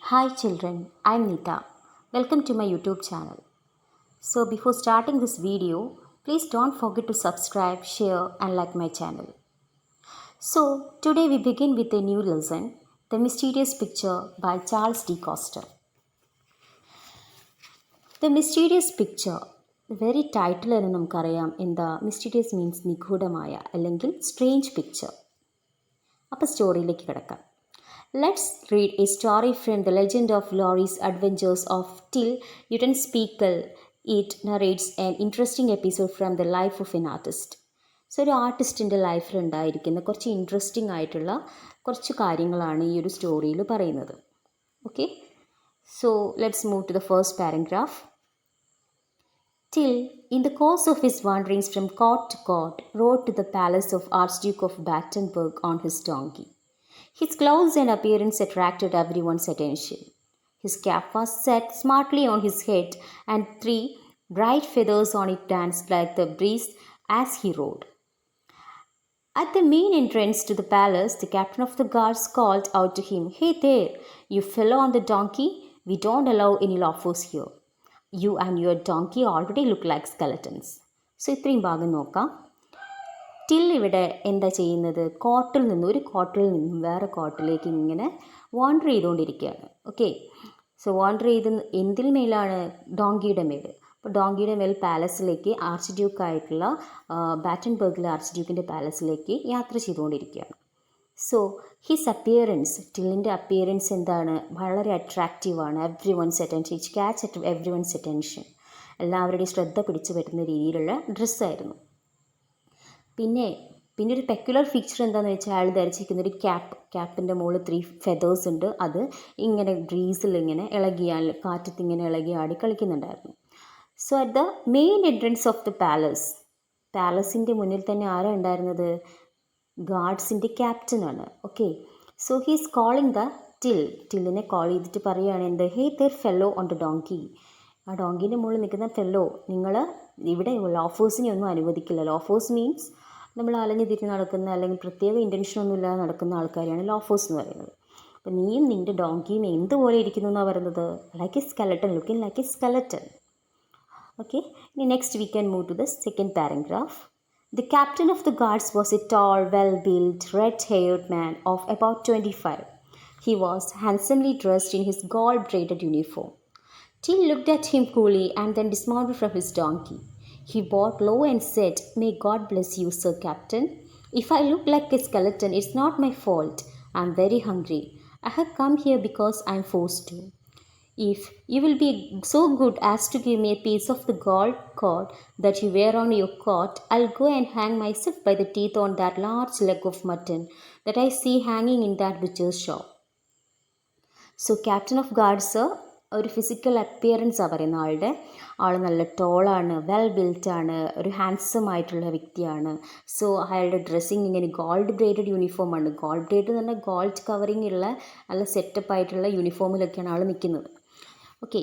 Hi children, I'm Nita. Welcome to my YouTube channel. So before starting this video, please don't forget to subscribe, share and like my channel. So today we begin with a new lesson, The Mysterious Picture by Charles D. Coster. The Mysterious Picture. The very title തന്നെ നമുക്കറിയാം എന്താ mysterious means നിഗൂഢമായ അല്ലെങ്കിൽ strange picture. അപ്പോൾ സ്റ്റോറിയിലേക്ക് കിടക്കാം. Let's read a story from the legend of Laurie's adventures of Till Utenspiegel. It narrates an interesting episode from the life of an artist. So ഒരു ആർട്ടിസ്റ്റിൻ്റെ ലൈഫിലുണ്ടായിരിക്കുന്ന കുറച്ച് interesting ആയിട്ടുള്ള കുറച്ച് കാര്യങ്ങളാണ് ഈ ഒരു സ്റ്റോറിയിൽ പറയുന്നത്. Okay, so let's move to the first paragraph. Till, in the course of his wanderings from court to court, rode to the palace of Archduke of Battenberg on his donkey. His clothes and appearance attracted everyone's attention. His cap was set smartly on his head, and 3 bright feathers on it danced like the breeze as he rode. At the main entrance to the palace, the captain of the guards called out to him, "Hey there, you fellow on the donkey, we don't allow any loafers here. You and your donkey already look like skeletons." So ഇത്രയും ഭാഗം നോക്കാം. Till ഇവിടെ എന്താ ചെയ്യുന്നത്? ഒരു കോട്ടിൽ നിന്നും വേറെ കോട്ടിലേക്ക് ഇങ്ങനെ വാണ്ടർ ചെയ്തുകൊണ്ടിരിക്കുകയാണ്. ഓക്കെ, സോ വാണ്ടർ ചെയ്ത് എന്തിൽ മേലാണ്? ഡോങ്കിയുടെ മേൽ. അപ്പോൾ ഡോങ്കിയുടെ മേൽ പാലസിലേക്ക് ആർച്ച് ഡ്യൂക്കായിട്ടുള്ള ബാറ്റൻബർഗിലെ ആർച്ച് ഡ്യൂക്കിൻ്റെ പാലസിലേക്ക് യാത്ര ചെയ്തുകൊണ്ടിരിക്കുകയാണ്. സോ ഹിസ് അപ്പിയറൻസ്, ടില്ലിൻ്റെ അപ്പിയറൻസ് എന്താണ്? വളരെ അട്രാക്റ്റീവാണ്. Every one's attention, it catch every one's attention. എല്ലാവരുടെയും ശ്രദ്ധ പിടിച്ചു പറ്റുന്ന രീതിയിലുള്ള ഡ്രസ്സായിരുന്നു. പിന്നെ ഒരു പെക്യുലർ ഫീച്ചർ എന്താണെന്ന് വെച്ചാൽ അയാൾ ധരിച്ചിരിക്കുന്ന ഒരു ക്യാപ്പിൻ്റെ മുകളിൽ 3 ഫെതേഴ്സ് ഉണ്ട്. അത് ഇങ്ങനെ ബ്രീസിൽ ഇങ്ങനെ കാറ്റത്ത് ഇങ്ങനെ ഇളകി ആടി കളിക്കുന്നുണ്ടായിരുന്നു. So at the main entrance of the പാലസിൻ്റെ മുന്നിൽ തന്നെ ആരാ ഉണ്ടായിരുന്നത്? ഗാർഡ്സിൻ്റെ ക്യാപ്റ്റനാണ്. Okay, so he's calling the ടില്ലിനെ കോൾ ചെയ്തിട്ട് പറയുകയാണ് എന്ത്? Hey there fellow on the donkey. ആ ഡോങ്കീൻ്റെ മുകളിൽ നിൽക്കുന്ന ഫെല്ലോ, നിങ്ങൾ ഇവിടെ ലോഫേഴ്സിനെ ഒന്നും അനുവദിക്കില്ല. ലോഫേഴ്സ് മീൻസ് നമ്മൾ അലഞ്ഞു തിരിഞ്ഞ് നടക്കുന്ന അല്ലെങ്കിൽ പ്രത്യേക ഇൻറ്റൻഷനൊന്നും ഇല്ലാതെ നടക്കുന്ന ആൾക്കാരെയാണ് ലോഫേഴ്സ് എന്ന് പറയുന്നത്. അപ്പോൾ നീയും നിൻ്റെ ഡോങ്കിയും എന്തുപോലെ ഇരിക്കുന്നു എന്നാണ് പറയുന്നത്? Like a skeleton, looking like a skeleton. Okay, ഇനി next we can move to the second paragraph. The captain of the guards was a tall, well-built, red-haired man of about 25. He was handsomely dressed in his gold-braided uniform. Till looked at him coolly and then dismounted from his donkey. He bowed low and said, "May God bless you, Sir Captain. If I look like a skeleton, it's not my fault. I'm very hungry. I have come here because I'm forced to. If you will be so good as to give me a piece of the gold cord that you wear on your coat, I'll go and hang myself by the teeth on that large leg of mutton that I see hanging in that butcher's shop." So captain of guards ഒരു physical അപ്പിയറൻസാണ് പറയുന്ന ആളുടെ. ആൾ നല്ല ടോളാണ്, well ബിൽറ്റാണ്, ഒരു handsome ആയിട്ടുള്ള വ്യക്തിയാണ്. So അയാളുടെ dressing ഇങ്ങനെ gold braided യൂണിഫോമാണ്. Gold braid എന്ന് പറഞ്ഞാൽ ഗോൾഡ് കവറിങ് ഉള്ള നല്ല സെറ്റപ്പ് ആയിട്ടുള്ള യൂണിഫോമിലൊക്കെയാണ് ആൾ നിൽക്കുന്നത്. ഓക്കെ,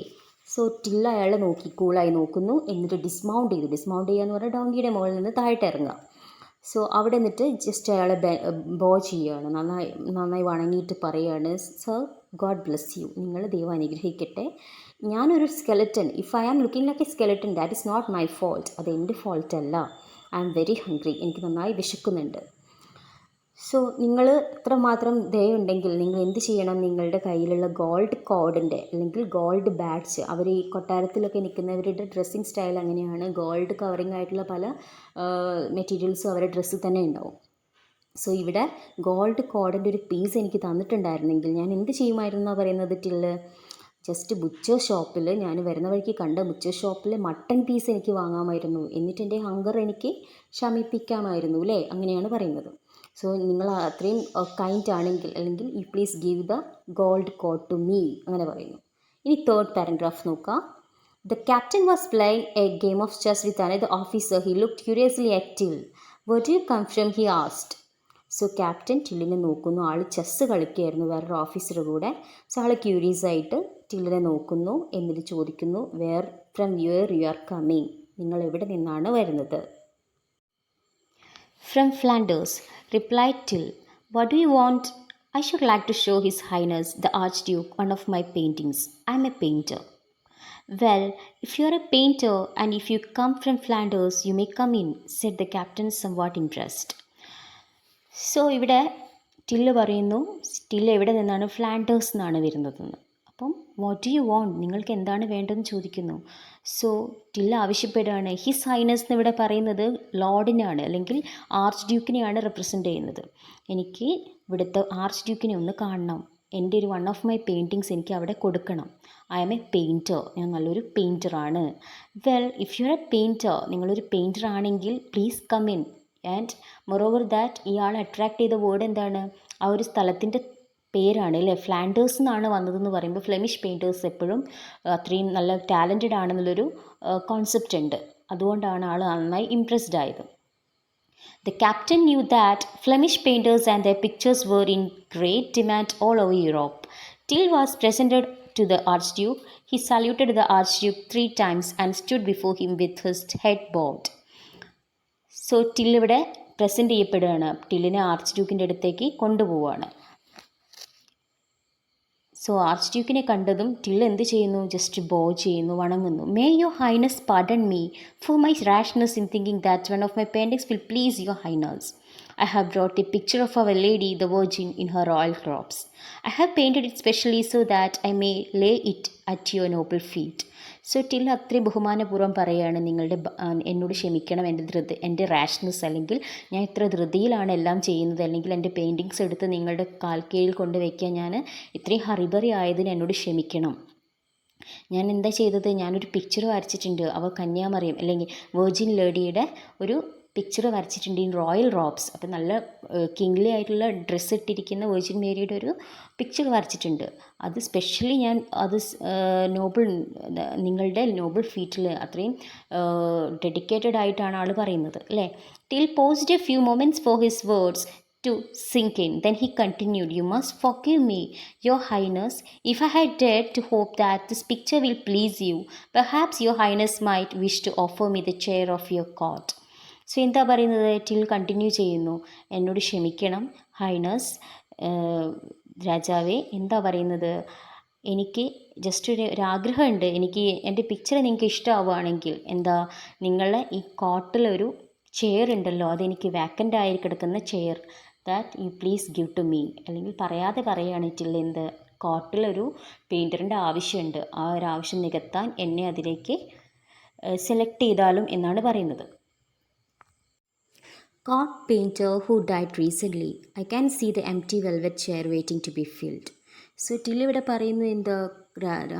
സോ ടില്ല അയാളെ കൂളായി നോക്കുന്നു. എന്നിട്ട് ഡിസ്മൗണ്ട് ചെയ്യുക എന്ന് പറഞ്ഞാൽ ഡോങ്കിയുടെ മുകളിൽ നിന്ന് താഴോട്ട് ഇറങ്ങുക. സോ അവിടെ നിന്നിട്ട് ജസ്റ്റ് അയാളെ ബോ ചെയ്യുകയാണ്, നന്നായി വണങ്ങിയിട്ട് പറയുകയാണ്, "സർ, ഗോഡ് ബ്ലെസ് യു. നിങ്ങൾ ദൈവം അനുഗ്രഹിക്കട്ടെ. ഞാനൊരു skeleton. If I am looking like a skeleton, that is not my fault. അത് എൻ്റെ ഫോൾട്ടല്ല. I am very hungry. എനിക്ക് നന്നായി വിശക്കുന്നുണ്ട്. സോ നിങ്ങൾ ഇത്രമാത്രം ദയുണ്ടെങ്കിൽ നിങ്ങൾ എന്ത് ചെയ്യണം? നിങ്ങളുടെ കയ്യിലുള്ള ഗോൾഡ് കോഡിൻ്റെ അല്ലെങ്കിൽ ഗോൾഡ് ബാഡ്ജ്, അവർ ഈ കൊട്ടാരത്തിലൊക്കെ നിൽക്കുന്നവരുടെ ഡ്രസ്സിങ് സ്റ്റൈൽ അങ്ങനെയാണ്. ഗോൾഡ് കവറിങ് ആയിട്ടുള്ള പല മെറ്റീരിയൽസും അവരുടെ ഡ്രസ്സിൽ തന്നെ ഉണ്ടാവും. സോ ഇവിടെ ഗോൾഡ് കോഡിൻ്റെ ഒരു പീസ് എനിക്ക് തന്നിട്ടുണ്ടായിരുന്നെങ്കിൽ ഞാൻ എന്ത് ചെയ്യുമായിരുന്നു പറയുന്നത് ടില്ല്. ജസ്റ്റ് ബുച്ചർ ഷോപ്പിൽ, ഞാൻ വരുന്ന വഴിക്ക് കണ്ട ബുച്ചർ ഷോപ്പിൽ മട്ടൺ പീസ് എനിക്ക് വാങ്ങാമായിരുന്നു. എന്നിട്ട് എൻ്റെ ഹങ്കർ എനിക്ക് ശമിപ്പിക്കാമായിരുന്നു അല്ലേ? അങ്ങനെയാണ് പറയുന്നത്. സോ നിങ്ങൾ അത്രയും കൈൻഡ് ആണെങ്കിൽ, അല്ലെങ്കിൽ you please give the gold code to me, അങ്ങനെ പറയുന്നു. ഇനി തേർഡ് പാരഗ്രാഫ് നോക്കാം. The captain was playing a game of chess with another officer. He looked curiously at Till. "Where do you come from?" he asked. So captain ടില്ലിനെ നോക്കുന്നു. ആൾ chess കളിക്കുകയായിരുന്നു വേറൊരു ഓഫീസറുടെ കൂടെ. സോ ആൾ ക്യൂരിയസ് ആയിട്ട് ടില്ലിനെ നോക്കുന്നു. എന്നിട്ട് ചോദിക്കുന്നു, from your you are coming. നിങ്ങൾ എവിടെ നിന്നാണ് വരുന്നത്? "From Flanders," replied Till. "What do you want I should like to show His Highness the Archduke one of my paintings. I am a painter. Well, if you are a painter and if you come from Flanders, you may come in, said the captain, somewhat impressed. So ഇവിടെ till പറയുന്നു till എവിടെ നിന്നാണ് Flanders നിന്നാണ് വരുന്നതെന്ന്. അപ്പം what do you want, നിങ്ങൾക്ക് എന്താണ് വേണ്ടതെന്ന് ചോദിക്കുന്നു. സോ ടില്ല് ആവശ്യപ്പെടുകയാണ്. ഹിസ് ഹൈനസ് എന്ന് ഇവിടെ പറയുന്നത് ലോർഡിനാണ് അല്ലെങ്കിൽ ആർച്ച് ഡ്യൂക്കിനെയാണ് റെപ്രസെൻ്റ് ചെയ്യുന്നത്. എനിക്ക് ഇവിടുത്തെ ആർച്ച് ഡ്യൂക്കിനെ ഒന്ന് കാണണം, എൻ്റെ ഒരു വൺ ഓഫ് മൈ പെയിൻറ്റിങ്സ് എനിക്ക് അവിടെ കൊടുക്കണം. ഐ ആം എ പെയിൻറ്റർ, ഞാൻ നല്ലൊരു പെയിൻറ്ററാണ്. Well, if you are a painter, നിങ്ങളൊരു പെയിൻറ്റർ ആണെങ്കിൽ please come in. And moreover that ഇയാളെ അട്രാക്ട് ചെയ്ത വേർഡ് എന്താണ്, ആ ഒരു സ്ഥലത്തിൻ്റെ പേരാണ് അല്ലേ, ഫ്ലാൻഡേഴ്സ് എന്നാണ് വന്നതെന്ന് പറയുമ്പോൾ ഫ്ലെമിഷ് പെയിൻറ്റേഴ്സ് എപ്പോഴും അത്രയും നല്ല ടാലൻറ്റഡ് ആണെന്നുള്ളൊരു കോൺസെപ്റ്റ് ഉണ്ട്. അതുകൊണ്ടാണ് ആൾ നന്നായി ഇംപ്രസ്ഡ് ആയത്. The captain knew that Flemish painters and their pictures were in great demand all over Europe. Till was presented to the Archduke. He saluted the Archduke 3 times and stood before him with his head bowed. So till ഇവിടെ present ചെയ്യപ്പെടുകയാണ്. ടില്ലിനെ arch ഡ്യൂക്കിൻ്റെ അടുത്തേക്ക് കൊണ്ടുപോവുകയാണ്. So arch ഡ്യൂക്കിനെ കണ്ടതും till എന്ത് ചെയ്യുന്നു, just bow ചെയ്യുന്നു, വണങ്ങുന്നു. May your highness pardon me for my rashness in thinking that one of my paintings will please your highness. I have brought a picture of Our Lady, the Virgin, in her royal robes. I have painted it specially so that I may lay it at your noble feet. So till അത്രയും ബഹുമാനപൂർവ്വം പറയുകയാണ്, എന്നോട് ക്ഷമിക്കണം എൻ്റെ rashness, അല്ലെങ്കിൽ ഞാൻ ഇത്ര ധൃതിയിലാണ് എല്ലാം ചെയ്യുന്നത്, അല്ലെങ്കിൽ എൻ്റെ പെയിൻറ്റിങ്സ് എടുത്ത് നിങ്ങളുടെ കാൽക്കീഴിൽ കൊണ്ട് വയ്ക്കാൻ ഞാൻ ഇത്രയും ഹറിബറി ആയതിന് എന്നോട് ക്ഷമിക്കണം. ഞാൻ എന്താ ചെയ്തത്, ഞാനൊരു പിക്ചർ വരച്ചിട്ടുണ്ട്, അവ കന്യാമറിയം അല്ലെങ്കിൽ വേർജിൻ ലേഡിയുടെ ഒരു പിക്ചർ വരച്ചിട്ടുണ്ട് ഇൻ റോയൽ റോബ്സ്. അപ്പം നല്ല കിങ്ലി ആയിട്ടുള്ള ഡ്രസ്സ് ഇട്ടിരിക്കുന്ന വേർജിൻ മേരിയുടെ ഒരു പിക്ചർ വരച്ചിട്ടുണ്ട്. അത് സ്പെഷ്യലി ഞാൻ അത് നിങ്ങളുടെ നോബിൾ ഫീറ്റിൽ അത്രയും ഡെഡിക്കേറ്റഡ് ആയിട്ടാണ് ആൾ പറയുന്നത് അല്ലേ. Till posed A few moments for his words to sink in. Then he continued, you must forgive me, your highness, if I had dared to hope that this picture will please you. Perhaps your highness might wish to offer me the chair of your court. So എന്താ പറയുന്നത്, till continue ചെയ്യുന്നു, എന്നോട് ക്ഷമിക്കണം highness, രാജാവേ. എന്താ പറയുന്നത്, എനിക്ക് just ഒരാഗ്രഹമുണ്ട്, എനിക്ക് എൻ്റെ പിക്ചർ നിങ്ങൾക്ക് ഇഷ്ടമാവുകയാണെങ്കിൽ എന്താ, നിങ്ങളെ ഈ കോട്ടിലൊരു ചെയർ ഉണ്ടല്ലോ, അതെനിക്ക് വാക്കൻ്റ് ആയി കിടക്കുന്ന chair, that you please give to me. അല്ലെങ്കിൽ പറയാതെ പറയുകയാണ് ടിൽ, എന്ത്, കോട്ടിലൊരു പെയിൻറ്ററിൻ്റെ ആവശ്യമുണ്ട്, ആ ഒരു ആവശ്യം നികത്താൻ എന്നെ അതിലേക്ക് സെലക്ട് ചെയ്താലും എന്നാണ് പറയുന്നത്. Court painter who died recently. I can see the empty velvet chair waiting to be filled. So till ഇവിടെ പറയുന്നു, എന്താ,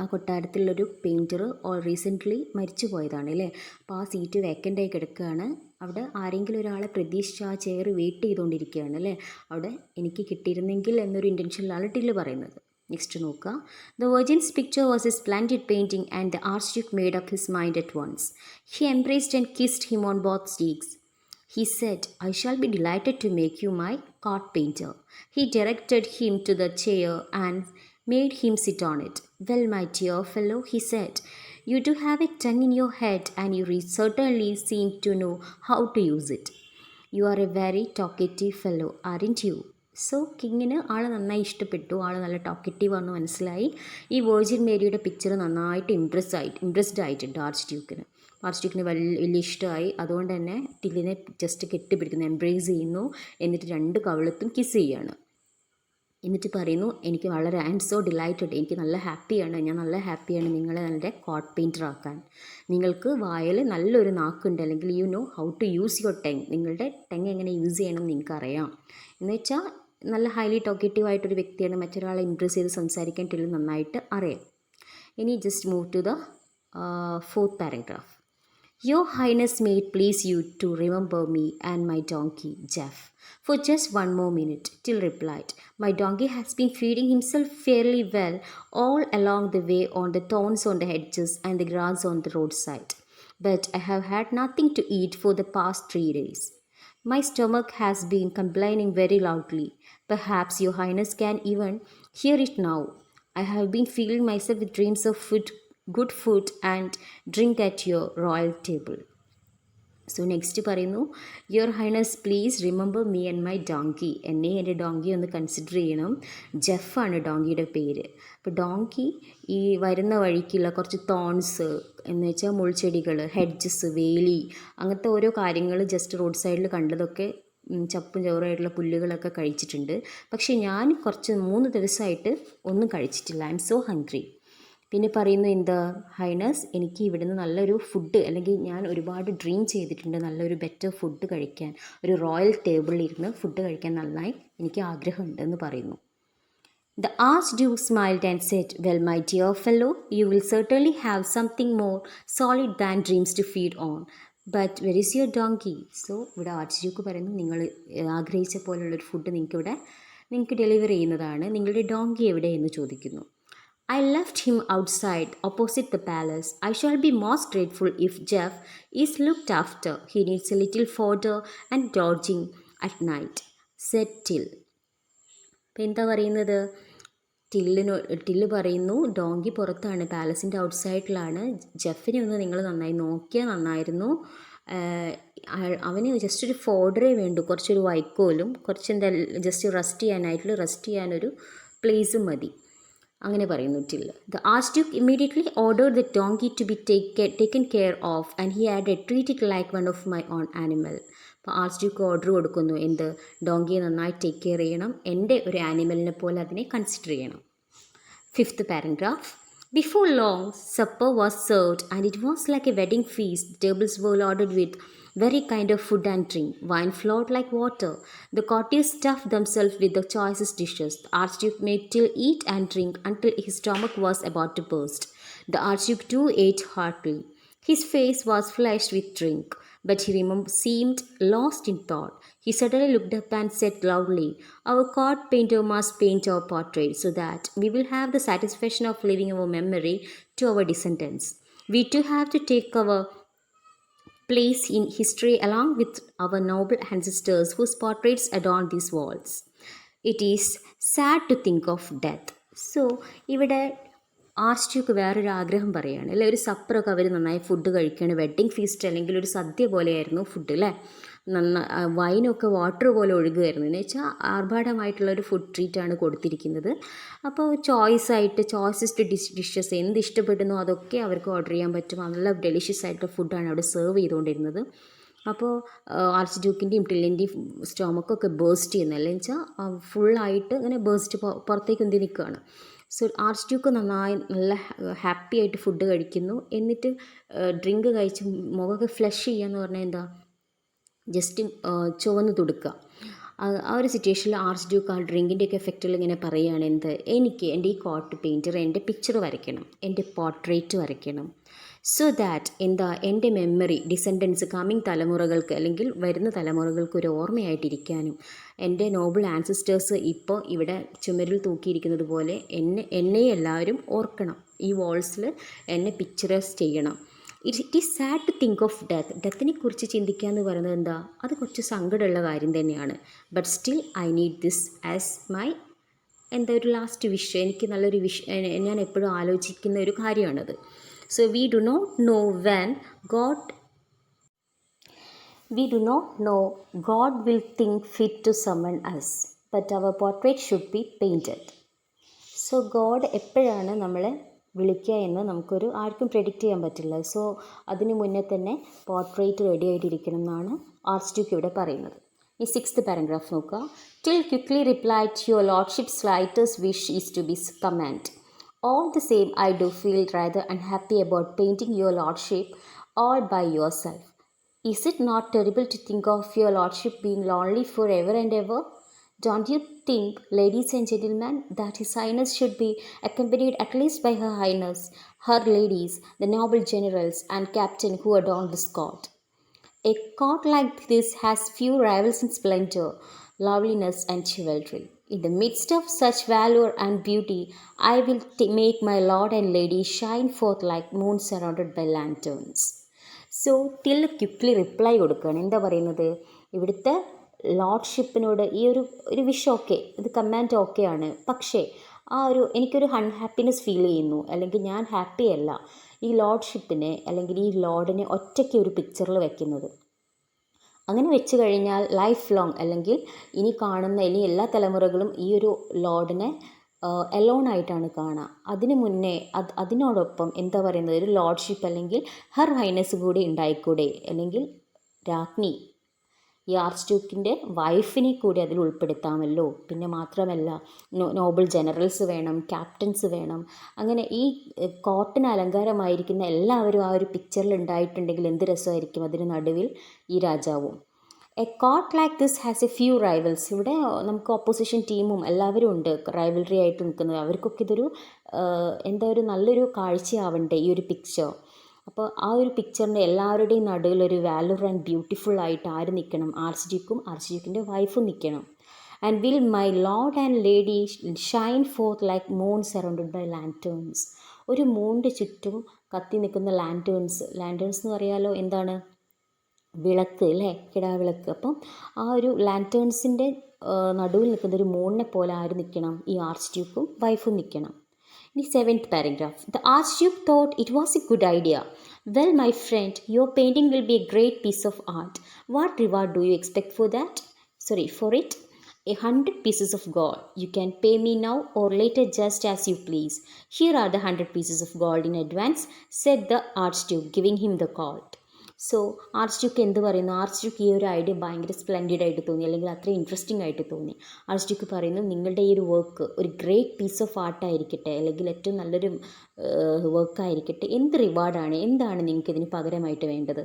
ആ കൊട്ടാരത്തിലുള്ളൊരു പെയിൻറ്റർ റീസെൻ്റ്ലി മരിച്ചു പോയതാണ് അല്ലേ. അപ്പോൾ ആ സീറ്റ് വേക്കൻ്റായി കിടക്കുകയാണ്. അവിടെ ആരെങ്കിലും ഒരാളെ പ്രതീക്ഷിച്ച് ആ ചെയർ വെയിറ്റ് ചെയ്തുകൊണ്ടിരിക്കുകയാണ് അല്ലേ. അവിടെ എനിക്ക് കിട്ടിയിരുന്നെങ്കിൽ എന്നൊരു ഇൻറ്റൻഷനിലാണ് ടിൽ പറയുന്നത്. നെക്സ്റ്റ് നോക്കുക. The Virgin's picture was a splendid painting and the Archduke made up his mind at once. He embraced and kissed him on both cheeks. He said, I shall be delighted to make you my court painter. He directed him to the chair and made him sit on it. Well, my dear fellow, he said, you do have a tongue in your head and you certainly seem to know how to use it. You are a very talkative fellow, aren't you? So കിങ്ങിന് ആൾ നന്നായി ഇഷ്ടപ്പെട്ടു, ആൾ നല്ല talkative ആണെന്ന് മനസ്സിലായി. ഈ virgin മേരിയുടെ picture നന്നായിട്ട് ഇംപ്രസ്ഡ് ആയിട്ടുണ്ട് ആർച്ച് ഡ്യൂക്കിന് വലിയ ഇഷ്ടമായി. അതുകൊണ്ട് തന്നെ ടില്ലിനെ ജസ്റ്റ് കെട്ടിപ്പിടിക്കുന്നു, എംബ്രേസ് ചെയ്യുന്നു, എന്നിട്ട് 2 കവിളത്തും കിസ് ചെയ്യുകയാണ്. എന്നിട്ട് പറയുന്നു, എനിക്ക് വളരെ ഐ ആം സോ ഡിലൈറ്റഡ്, എനിക്ക് നല്ല ഹാപ്പിയാണ്, ഞാൻ നല്ല ഹാപ്പിയാണ് നിങ്ങളെ നല്ല കോട്ട് പെയിൻറ്റർ ആക്കാൻ. നിങ്ങൾക്ക് വായിൽ നല്ലൊരു നാക്കുണ്ട്, അല്ലെങ്കിൽ you know how to use your tongue, നിങ്ങളുടെ ടെങ് എങ്ങനെ യൂസ് ചെയ്യണം എന്ന് നിങ്ങൾക്കറിയാം. എന്ന് വെച്ചാൽ നല്ല ഹൈലി ടോക്കറ്റീവ് ആയിട്ടൊരു വ്യക്തിയാണ്, മറ്റൊരാളെ ഇംപ്രസ് ചെയ്ത് സംസാരിക്കാൻ ടില്ല് നന്നായിട്ട് അറിയാം. ഇനി just move to the 4th paragraph. Your Highness may it please you to remember me and my donkey, Jeff, for just one more minute. Till replied, my donkey has been feeding himself fairly well all along the way on the thorns on the hedges and the grass on the roadside. But I have had nothing to eat for the past 3 days. My stomach has been complaining very loudly. Perhaps your Highness can even hear it now. I have been feeling myself with dreams of food, good food and drink at your royal table. So next പറയുന്നു, your highness please remember me and my donkey. എന്നെ എൻ്റെ donkey ഒന്ന് consider ചെയ്യണം. ജെഫാണ് ഡോങ്കിയുടെ പേര്. അപ്പോൾ donkey ഈ വരുന്ന വഴിക്കുള്ള കുറച്ച് തോൺസ് എന്ന് വെച്ചാൽ മുൾച്ചെടികൾ, ഹെഡ്ജസ്, വേലി, അങ്ങനത്തെ ഓരോ കാര്യങ്ങൾ ജസ്റ്റ് റോഡ് സൈഡിൽ കണ്ടതൊക്കെ ചപ്പും ചവറായിട്ടുള്ള പുല്ലുകളൊക്കെ കഴിച്ചിട്ടുണ്ട്. പക്ഷേ ഞാൻ കുറച്ച് 3 ദിവസമായിട്ട് ഒന്നും കഴിച്ചിട്ടില്ല. I M so hungry. പിന്നെ പറയുന്നു, എന്താ ഹൈനസ്, എനിക്ക് ഇവിടുന്ന് നല്ലൊരു ഫുഡ്, അല്ലെങ്കിൽ ഞാൻ ഒരുപാട് ഡ്രീം ചെയ്തിട്ടുണ്ട് നല്ലൊരു ബെറ്റർ ഫുഡ് കഴിക്കാൻ, ഒരു റോയൽ ടേബിളിൽ ഇരുന്ന് ഫുഡ് കഴിക്കാൻ നന്നായി എനിക്ക് ആഗ്രഹമുണ്ട് എന്ന് പറയുന്നു. The Archduke smiled and said, well, my dear fellow, you will certainly have something more solid than dreams to feed on. But where is your donkey? So ഇവിടെ ആർച്ച് പറയുന്നു, നിങ്ങൾ ആഗ്രഹിച്ച പോലുള്ളൊരു ഫുഡ് നിങ്ങൾക്ക് ഡെലിവർ ചെയ്യുന്നതാണ്. നിങ്ങളുടെ ഡോങ്കി എവിടെ എന്ന് ചോദിക്കുന്നു. I left him outside opposite the palace. I shall be most grateful if Jeff is looked after. He needs a little fodder and dodging at night, said Till. അപ്പം എന്താ പറയുന്നത്, till പറയുന്നു, donkey പുറത്താണ്, പാലസിൻ്റെ ഔട്ട്സൈഡിലാണ്. ജെഫിനെ ഒന്ന് നിങ്ങൾ നന്നായി നോക്കിയാൽ നന്നായിരുന്നു. അവന് ജസ്റ്റ് ഒരു ഫോഡറേ വേണ്ടു, കുറച്ചൊരു വൈക്കോലും കുറച്ച് എന്താ ജസ്റ്റ് റെസ്റ്റ് ചെയ്യാനൊരു പ്ലേസും മതി. അങ്ങനെ പറയുന്നു Till. The archduke immediately ordered the donkey to be taken care of and he had treat it like one of my own animal. അപ്പോൾ ആർച്ച്ഡ്യൂക്ക് ഓർഡർ കൊടുക്കുന്നു, എന്ത്, ഡോങ്കിയെ നന്നായി ടേക്ക് കെയർ ചെയ്യണം, എൻ്റെ ഒരു ആനിമലിനെ പോലെ അതിനെ കൺസിഡർ ചെയ്യണം. 5th paragraph. Before long, supper was served and it was like a wedding feast. The tables were loaded with very kind of food and drink. Wine flowed like water. The courtiers stuffed themselves with the choicest dishes. The Archduke made Till eat and drink until his stomach was about to burst. The Archduke too ate heartily. His face was flushed with drink, but he seemed lost in thought. He suddenly looked up and said loudly, our court painter must paint our portrait so that we will have the satisfaction of leaving our memory to our descendants. We too have to take our place in history along with our noble ancestors whose portraits adorn these walls. It is sad to think of death. So, ഇവിടെ archduke വേറൊരു ആഗ്രഹം പറയുകയാണ് അല്ലേ, ഒരു സപ്പറൊക്കെ അവർ നന്നായി food കഴിക്കുകയാണ്, wedding feast അല്ലെങ്കിൽ ഒരു സദ്യ പോലെയായിരുന്നു ഫുഡ് അല്ലേ, വൈനൊക്കെ വാട്ടർ പോലെ ഒഴുകുമായിരുന്നു. എന്ന് വെച്ചാൽ ആർഭാടമായിട്ടുള്ളൊരു ഫുഡ് ട്രീറ്റാണ് കൊടുത്തിരിക്കുന്നത്. അപ്പോൾ ചോയ്സസ്റ്റ് ഡിഷസ് എന്ത് ഇഷ്ടപ്പെടുന്നോ അതൊക്കെ അവർക്ക് ഓർഡർ ചെയ്യാൻ പറ്റും. നല്ല ഡെലിഷ്യസ് ആയിട്ടുള്ള ഫുഡാണ് അവിടെ സെർവ് ചെയ്തുകൊണ്ടിരുന്നത്. അപ്പോൾ ആർച്ച് ഡ്യൂക്കിൻ്റെയും ടില്ലിൻ്റെയും സ്റ്റൊമക്കൊക്കെ ബേസ്റ്റ് ചെയ്യുന്നത്, അല്ലെങ്കിൽ വെച്ചാൽ ഫുള്ളായിട്ട് ഇങ്ങനെ ബേസ്റ്റ് പുറത്തേക്ക് എന്ത് നിൽക്കുകയാണ്. സോ ആർച്ച് ഡ്യൂക്ക് നല്ല ഹാപ്പി ആയിട്ട് ഫുഡ് കഴിക്കുന്നു. എന്നിട്ട് ഡ്രിങ്ക് കഴിച്ച് മുഖമൊക്കെ ഫ്ലഷ് ചെയ്യുക എന്ന് പറഞ്ഞാൽ എന്താ, ജസ്റ്റ് ചുവന്ന് തുടുക്കുക. ആ ഒരു സിറ്റുവേഷനിൽ ആർച്ച് ഡ്യൂക്ക് ആ ഡ്രിങ്കിൻ്റെയൊക്കെ എഫക്റ്റിൽ ഇങ്ങനെ പറയുകയാണ്, എന്ത്, എനിക്ക് എൻ്റെ ഈ കോട്ട് പെയിൻറ്റർ എൻ്റെ പിക്ചർ വരയ്ക്കണം, എൻ്റെ പോർട്രേറ്റ് വരയ്ക്കണം. സോ ദാറ്റ് എന്താ, എൻ്റെ മെമ്മറി ഡിസെൻഡൻസ് കമ്മിങ് തലമുറകൾക്ക് അല്ലെങ്കിൽ വരുന്ന തലമുറകൾക്ക് ഒരു ഓർമ്മയായിട്ടിരിക്കാനും, എൻ്റെ നോബിൾ ആൻസിസ്റ്റേഴ്സ് ഇപ്പോൾ ഇവിടെ ചുമരിൽ തൂക്കിയിരിക്കുന്നത് പോലെ എന്നെ എല്ലാവരും ഓർക്കണം, ഈ വാൾസിൽ എന്നെ പിക്ചറൈസ് ചെയ്യണം. It is sad to think of ഡെത്തിനെ കുറിച്ച് ചിന്തിക്കുക എന്ന് പറയുന്നത് എന്താ, അത് കുറച്ച് സങ്കടമുള്ള കാര്യം തന്നെയാണ്. But still I need this as my ഒരു ലാസ്റ്റ് വിഷ്. എനിക്ക് നല്ലൊരു ഞാൻ എപ്പോഴും ആലോചിക്കുന്ന ഒരു കാര്യമാണത്. So we do not know God will think fit to summon us, but our portrait should be painted. So God എപ്പോഴാണ് നമ്മളെ വിളിക്കുക എന്ന് നമുക്കൊരു ആർക്കും പ്രെഡിക്റ്റ് ചെയ്യാൻ പറ്റില്ല. സോ അതിന് മുന്നേ തന്നെ പോർട്രേറ്റ് റെഡി ആയിട്ടിരിക്കണം എന്നാണ് ആർച്ച് ഡ്യൂക്ക് ഇവിടെ പറയുന്നത്. ഈ 6th പാരഗ്രാഫ് നോക്കുക. Till quickly replied, your lordship's slightest wish is to be command. All the same, I do feel rather unhappy about painting your lordship all by yourself. Is it not terrible to think of your lordship being lonely forever and ever? Don't you think, ladies and gentlemen, that His Highness should be accompanied at least by Her Highness, her ladies, the noble generals and captain who adorn this court? A court like this has few rivals in splendor, loveliness and chivalry. In the midst of such valor and beauty, I will make my lord and lady shine forth like moon surrounded by lanterns. So till quickly reply കൊടുക്കുകയാണ്. എന്താ പറയുന്നത്, ഇവിടുത്തെ ലോർഡ്ഷിപ്പിനോട് ഈ ഒരു wish okay, ഇത് command ഓക്കെയാണ്, പക്ഷേ എനിക്കൊരു അൺഹാപ്പിനെസ് ഫീൽ ചെയ്യുന്നു, അല്ലെങ്കിൽ ഞാൻ ഹാപ്പി അല്ല ഈ ലോർഡ്ഷിപ്പിനെ അല്ലെങ്കിൽ ഈ ലോർഡിനെ ഒറ്റയ്ക്ക് ഒരു പിക്ചറിൽ വെക്കുന്നത്. അങ്ങനെ വെച്ച് കഴിഞ്ഞാൽ ലൈഫ് ലോങ് അല്ലെങ്കിൽ ഇനി കാണുന്ന ഇനി എല്ലാ തലമുറകളും ഈ ഒരു ലോർഡിനെ എലോൺ ആയിട്ടാണ് കാണുക. അതിന് മുന്നേ അതിനോടൊപ്പം എന്താ പറയുന്നത്, ഒരു ലോർഡ്ഷിപ്പ് അല്ലെങ്കിൽ ഹർ ഹൈനസ് കൂടി ഉണ്ടായിക്കൂടെ, അല്ലെങ്കിൽ രാജ്ഞി ഈ ആർച്ച് ഡ്യൂക്കിൻ്റെ വൈഫിനെ കൂടി അതിൽ ഉൾപ്പെടുത്താമല്ലോ. പിന്നെ മാത്രമല്ല നോബിൾ ജനറൽസ് വേണം, ക്യാപ്റ്റൻസ് വേണം. അങ്ങനെ ഈ കോർട്ടിന് അലങ്കാരമായിരിക്കുന്ന എല്ലാവരും ആ ഒരു പിക്ചറിൽ ഉണ്ടായിട്ടുണ്ടെങ്കിൽ എന്ത് രസമായിരിക്കും. അതിന് നടുവിൽ ഈ രാജാവും. A court like this has A few rivals. ഇവിടെ നമുക്ക് ഓപ്പോസിഷൻ ടീമും എല്ലാവരും ഉണ്ട് റൈവൽറി ആയിട്ട് നിൽക്കുന്നത്. അവർക്കൊക്കെ ഇതൊരു എന്താ ഒരു നല്ലൊരു കാഴ്ചയാവണ്ടേ ഈ ഒരു പിക്ചർ. അപ്പോൾ ആ ഒരു പിക്ചറിൻ്റെ എല്ലാവരുടെയും നടുവിൽ ഒരു വാലർ ആൻഡ് ബ്യൂട്ടിഫുൾ ആയിട്ട് ആര് നിൽക്കണം, ആർച്ച് ഡ്യൂക്കിൻ്റെ വൈഫും നിൽക്കണം. And will my lord and lady shine forth like moon surrounded by lanterns. ഒരു മൂണിൻ്റെ ചുറ്റും കത്തി നിൽക്കുന്ന ലാൻറ്റേൺസ് എന്ന് പറയാലോ എന്താണ്, വിളക്ക് അല്ലേ, കിടാവിളക്ക്. അപ്പം ആ ഒരു ലാൻറ്റേൺസിൻ്റെ നടുവിൽ നിൽക്കുന്ന ഒരു മൂണിനെ പോലെ ആര് നിൽക്കണം, ഈ ആർച്ച് ഡ്യൂക്കും വൈഫും നിൽക്കണം. ഇനി 7th paragraph. The Archduke thought it was a good idea. Well, my friend, your painting will be a great piece of art. What reward do you expect for it? 100 pieces of gold. You can pay me now or later just as you please. Here are the 100 pieces of gold in advance, said the Archduke, giving him the gold. So arch Duke എന്ത് പറയുന്നു, arch Duke ഈ ഒരു idea ഭയങ്കര splendid ആയിട്ട് തോന്നി, അല്ലെങ്കിൽ അത്രയും interesting ആയിട്ട് തോന്നി. ആർച്ച് ഡ്യൂക്ക് പറയുന്നു, നിങ്ങളുടെ ഈ ഒരു വർക്ക് ഒരു ഗ്രേറ്റ് പീസ് ഓഫ് ആർട്ടായിരിക്കട്ടെ, അല്ലെങ്കിൽ ഏറ്റവും നല്ലൊരു വർക്കായിരിക്കട്ടെ. എന്ത് റിവാർഡാണ്, എന്താണ് നിങ്ങൾക്ക് ഇതിന് പകരമായിട്ട് വേണ്ടത്?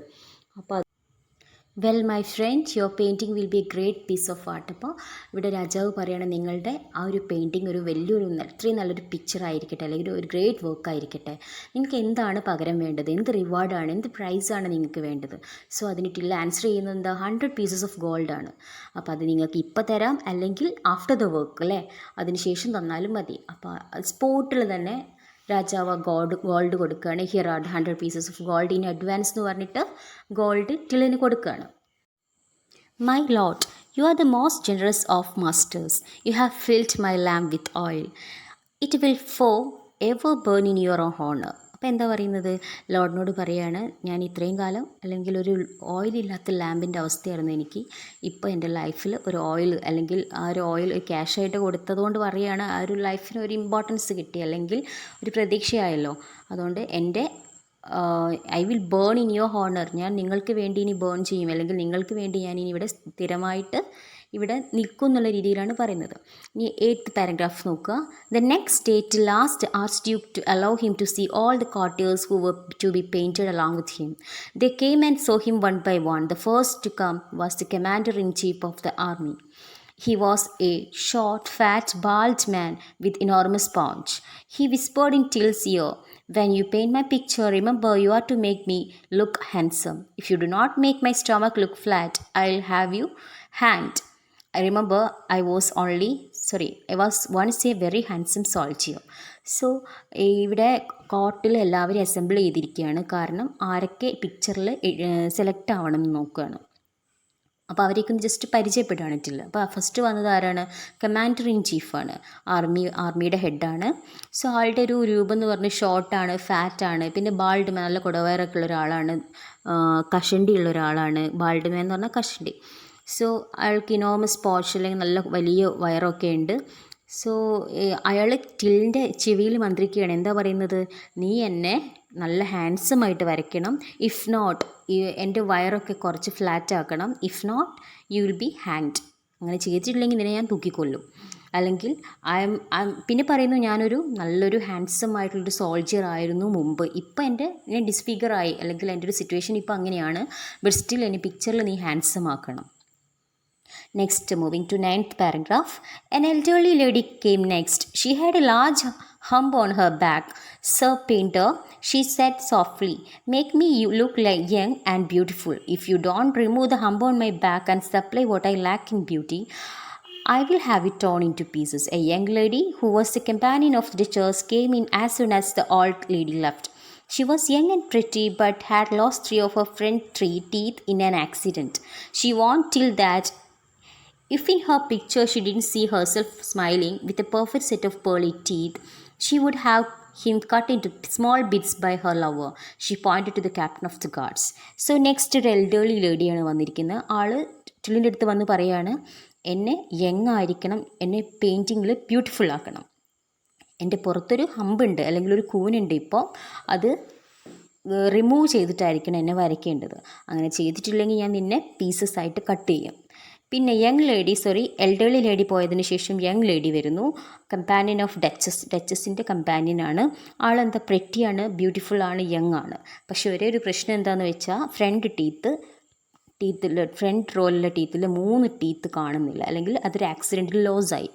അപ്പോൾ well my friend, your painting will be a great piece of art. അപ്പോൾ ഇവിടെ രാജാവ് പറയുകയാണ്, നിങ്ങളുടെ ആ ഒരു പെയിൻറ്റിങ് ഒരു വലിയൊരു അത്രയും നല്ലൊരു പിക്ചർ ആയിരിക്കട്ടെ, അല്ലെങ്കിൽ ഒരു ഗ്രേറ്റ് വർക്ക് ആയിരിക്കട്ടെ. നിങ്ങൾക്ക് എന്താണ് പകരം വേണ്ടത്, എന്ത് റിവാർഡാണ്, എന്ത് പ്രൈസാണ് നിങ്ങൾക്ക് വേണ്ടത്? സോ അതിന് ടില്ല ആൻസർ ചെയ്യുന്നത് എന്താ, 100 pieces of gold ആണ്. അപ്പോൾ അത് നിങ്ങൾക്ക് ഇപ്പം തരാം, അല്ലെങ്കിൽ ആഫ്റ്റർ ദ വർക്ക് അല്ലേ, അതിന് ശേഷം തന്നാലും മതി. അപ്പോൾ സ്പോട്ടിൽ തന്നെ രാജാവ് ഗോൾഡ് കൊടുക്കുകയാണ്. Here are 100 pieces of gold in advance എന്ന് പറഞ്ഞിട്ട് ഗോൾഡ് ടില്ലിന് കൊടുക്കുകയാണ്. My lord, you are the most generous of masters. You have filled my lamp with oil. It will forever burn in your honor. അപ്പോൾ എന്താ പറയുന്നത്, ലോർഡിനോട് പറയുകയാണ്, ഞാൻ ഇത്രയും കാലം അല്ലെങ്കിൽ ഒരു ഓയിലില്ലാത്ത ലാമ്പിൻ്റെ അവസ്ഥയായിരുന്നു എനിക്ക്. ഇപ്പോൾ എൻ്റെ ലൈഫിൽ ഒരു ഓയിൽ, അല്ലെങ്കിൽ ആ ഒരു ഓയിൽ ഒരു ക്യാഷായിട്ട് കൊടുത്തതുകൊണ്ട് പറയുകയാണ്, ആ ഒരു ലൈഫിന് ഒരു ഇമ്പോർട്ടൻസ് കിട്ടി, അല്ലെങ്കിൽ ഒരു പ്രതീക്ഷയായല്ലോ. അതുകൊണ്ട് എൻ്റെ I will burn in your honour, ഞാൻ നിങ്ങൾക്ക് വേണ്ടി ഇനി ബേൺ ചെയ്യും, അല്ലെങ്കിൽ നിങ്ങൾക്ക് വേണ്ടി ഞാൻ ഇനി ഇവിടെ സ്ഥിരമായിട്ട് ഇവിടെ നിൽക്കും എന്നുള്ള രീതിയിലാണ് പറയുന്നത്. ഇനി 8th paragraph നോക്കുക. The next day Till asked Archduke to allow him to see all the courtiers who were to be painted along with him. They came and saw him one by one. The first to come was the commander-in-chief of the army. He was a short, fat, bald man with enormous paunch. He whispered in Till's ear, "When you paint my picture, remember you are to make me look handsome. If you do not make my stomach look flat, I'll have you hanged. I remember I was once a very handsome soldier." So ഇവിടെ കോർട്ടിൽ എല്ലാവരും assemble ചെയ്തിരിക്കുകയാണ്. കാരണം ആരൊക്കെ പിക്ചറിൽ select ആവണം എന്ന് നോക്കുകയാണ്. അപ്പോൾ അവരേക്ക് ജസ്റ്റ് പരിചയപ്പെടുകയാണിട്ടില്ല. അപ്പോൾ ഫസ്റ്റ് വന്നത് ആരാണ്, കമാൻഡർ ഇൻ ചീഫാണ്, ആർമിയുടെ ഹെഡാണ്. സോ ആളുടെ ഒരു രൂപം എന്ന് പറഞ്ഞ് ഷോർട്ടാണ്, ഫാറ്റാണ്, പിന്നെ ബാൾഡ് മാൻ, നല്ല കുടവയറൊക്കെ ഉള്ള ഒരാളാണ്, കഷണ്ടി ഉള്ള ഒരാളാണ്. ബാൾഡ് മാൻ എന്ന് പറഞ്ഞാൽ കഷണ്ടി. സോ അയാൾക്ക് ഇനോമസ് പോർച്ച്, അല്ലെങ്കിൽ നല്ല വലിയ വയറൊക്കെ ഉണ്ട്. സോ അയാൾ ടില്ലിൻ്റെ ചെവിയിൽ മന്ത്രിക്കുകയാണ്. എന്താ പറയുന്നത്, നീ എന്നെ നല്ല ഹാൻഡ്സമായിട്ട് വരയ്ക്കണം. ഇഫ് നോട്ട്, എൻ്റെ വയറൊക്കെ കുറച്ച് ഫ്ലാറ്റ് ആക്കണം. If not you will be hanged. അങ്ങനെ ചെയ്തിട്ടില്ലെങ്കിൽ നിന്നെ ഞാൻ തൂക്കിക്കൊല്ലും. അല്ലെങ്കിൽ പിന്നെ പറയുന്നു, ഞാനൊരു നല്ലൊരു ഹാൻഡ്സം ആയിട്ടുള്ളൊരു സോൾജിയർ ആയിരുന്നു മുമ്പ്. ഇപ്പം ഞാൻ ഡിസ്ഫിഗർ ആയി, അല്ലെങ്കിൽ എൻ്റെ ഒരു സിറ്റുവേഷൻ ഇപ്പോൾ അങ്ങനെയാണ്. ബട്ട് സ്റ്റിൽ എന്നെ പിക്ചറിൽ നീ ഹാൻഡ്സം ആക്കണം. Next, moving to 9th paragraph. An elderly lady came next. She had a large hump on her back. "Sir painter," she said softly, "make me look like young and beautiful. If you don't remove the hump on my back and supply what I lack in beauty, I will have it torn into pieces." A young lady who was the companion of the Duchess came in as soon as the old lady left. She was young and pretty, but had lost 3 of her front teeth in an accident. She warned Till that if in her picture she didn't see herself smiling with a perfect set of pearly teeth, She would have him cut into small bits by her lover. She pointed to the captain of the guards. So next ഒരു elderly ലേഡിയാണ് വന്നിരിക്കുന്നത്. ആൾ ടില്ലിൻ്റെ അടുത്ത് വന്ന് പറയാണ്, എന്നെ young ആയിരിക്കണം, എന്നെ പെയിൻറ്റിങ്ങിൽ beautiful ആക്കണം. എൻ്റെ പുറത്തൊരു ഹമ്പുണ്ട് അല്ലെങ്കിൽ ഒരു കൂനുണ്ട്, ഇപ്പോൾ അത് റിമൂവ് ചെയ്തിട്ടായിരിക്കണം എന്നെ വരയ്ക്കേണ്ടത്. അങ്ങനെ ചെയ്തിട്ടില്ലെങ്കിൽ ഞാൻ നിന്നെ പീസസ് ആയിട്ട് കട്ട് ചെയ്യും. പിന്നെ എൽഡേർലി ലേഡി പോയതിന് ശേഷം യങ് ലേഡി വരുന്നു, കമ്പാനിയൻ ഓഫ് ഡച്ചസിൻ്റെ കമ്പാനിയനാണ്. ആളെന്താ പ്രെറ്റിയാണ്, ബ്യൂട്ടിഫുൾ ആണ്, യങ് ആണ്. പക്ഷെ ഒരേ ഒരു പ്രശ്നം എന്താണെന്ന് വെച്ചാൽ ഫ്രണ്ട് റോയിലെ ടീത്തിൽ 3 ടീത്ത് കാണുന്നില്ല, അല്ലെങ്കിൽ അതൊരു ആക്സിഡൻറ്റിൽ ലോസ് ആയി.